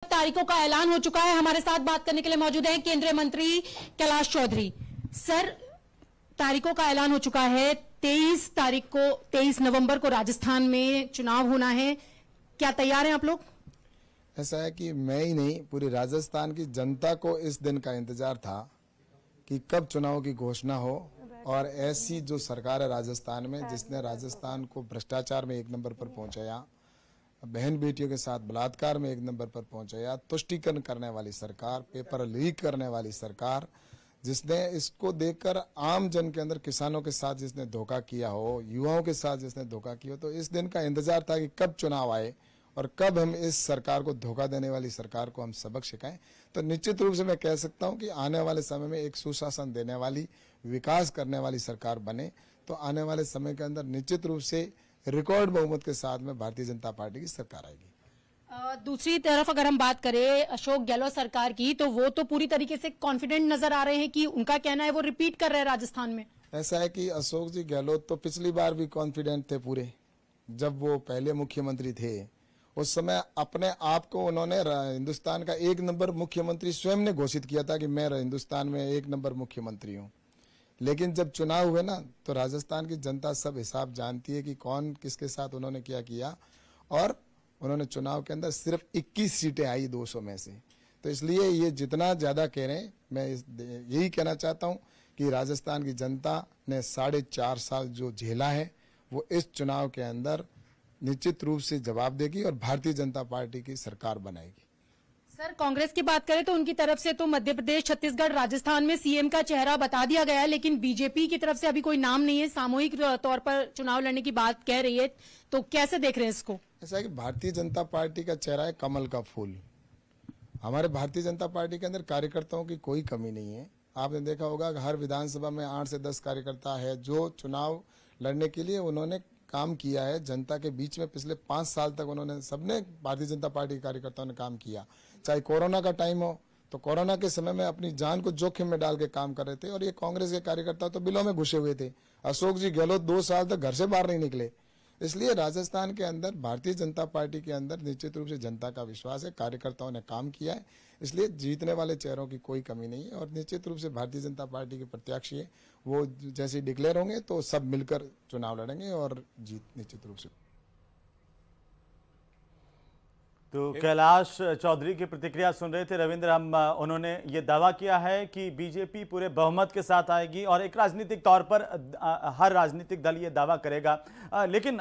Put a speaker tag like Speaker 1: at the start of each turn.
Speaker 1: तारीखों का ऐलान हो चुका है। हमारे साथ बात करने के लिए मौजूद हैं केंद्रीय मंत्री कैलाश चौधरी। सर, तारीखों का ऐलान हो चुका है। 23 नवंबर को राजस्थान में चुनाव होना है। क्या तैयार हैं आप लोग?
Speaker 2: ऐसा है कि मैं ही नहीं, पूरी राजस्थान की जनता को इस दिन का इंतजार था कि कब चुनाव की घोषणा हो। और ऐसी जो सरकार है राजस्थान में, जिसने राजस्थान को भ्रष्टाचार में 1 नंबर पर पहुंचाया, बहन बेटियों के साथ बलात्कार में 1 नंबर पर पहुंचाया, तुष्टीकरण करने वाली सरकार, पेपर लीक करने वाली सरकार, जिसने इसको देखकर आम जन के अंदर, किसानों के साथ जिसने धोखा किया हो, युवाओं के साथ जिसने धोखा किया हो, तो इस दिन का इंतजार था कि कब चुनाव आए और कब हम इस सरकार को, धोखा देने वाली सरकार को हम सबक सिखाएं। तो निश्चित रूप से मैं कह सकता हूं कि आने वाले समय में एक सुशासन देने वाली, विकास करने वाली सरकार बने तो आने वाले समय के अंदर निश्चित रूप से रिकॉर्ड बहुमत के साथ में भारतीय जनता पार्टी की सरकार आएगी।
Speaker 1: दूसरी तरफ अगर हम बात करें अशोक गहलोत सरकार की, तो वो तो पूरी तरीके से कॉन्फिडेंट नजर आ रहे हैं कि उनका कहना है वो रिपीट कर रहे हैं राजस्थान में।
Speaker 2: ऐसा है कि अशोक जी गहलोत तो पिछली बार भी कॉन्फिडेंट थे पूरे, जब वो पहले मुख्यमंत्री थे। उस समय अपने आप को उन्होंने हिंदुस्तान का 1 नंबर मुख्यमंत्री स्वयं ने घोषित किया था कि मैं हिंदुस्तान में 1 नंबर मुख्यमंत्री हूँ। लेकिन जब चुनाव हुए ना, तो राजस्थान की जनता सब हिसाब जानती है कि कौन किसके साथ उन्होंने क्या किया। और उन्होंने चुनाव के अंदर सिर्फ 21 सीटें आई 200 में से। तो इसलिए ये जितना ज्यादा कह रहे हैं, मैं यही कहना चाहता हूँ कि राजस्थान की जनता ने 4.5 साल जो झेला है, वो इस चुनाव के अंदर निश्चित रूप से जवाब देगी और भारतीय जनता पार्टी की सरकार बनाएगी।
Speaker 1: सर, कांग्रेस की बात करें तो उनकी तरफ से तो मध्य प्रदेश, छत्तीसगढ़, राजस्थान में सीएम का चेहरा बता दिया गया है, लेकिन बीजेपी की तरफ से अभी कोई नाम नहीं है। सामूहिक तौर पर चुनाव लड़ने की बात कह रही है, तो कैसे देख रहे हैं इसको?
Speaker 2: ऐसा है कि भारतीय जनता पार्टी का चेहरा है कमल का फूल। हमारे भारतीय जनता पार्टी के अंदर कार्यकर्ताओं की कोई कमी नहीं है। आपने देखा होगा हर विधानसभा में 8 से 10 कार्यकर्ता है जो चुनाव लड़ने के लिए उन्होंने काम किया है। जनता के बीच में पिछले 5 साल तक उन्होंने, सबने, भारतीय जनता पार्टी के कार्यकर्ताओं ने काम किया। चाहे कोरोना का टाइम हो, तो कोरोना के समय में अपनी जान को जोखिम में डाल के काम कर रहे थे। और ये कांग्रेस के कार्यकर्ता तो बिलों में घुसे हुए थे। अशोक जी गहलोत 2 साल तक घर से बाहर नहीं निकले। इसलिए राजस्थान के अंदर भारतीय जनता पार्टी के अंदर निश्चित रूप से जनता का विश्वास है, कार्यकर्ताओं ने काम किया है। इसलिए जीतने वाले चेहरों की कोई कमी नहीं है। और निश्चित रूप से भारतीय जनता पार्टी के प्रत्याशी है, वो जैसे डिक्लेयर होंगे तो सब मिलकर चुनाव लड़ेंगे और जीत निश्चित रूप से।
Speaker 3: तो कैलाश चौधरी की प्रतिक्रिया सुन रहे थे रविंद्र। हम उन्होंने ये दावा किया है कि बीजेपी पूरे बहुमत के साथ आएगी और एक राजनीतिक तौर पर हर राजनीतिक दल ये दावा करेगा। लेकिन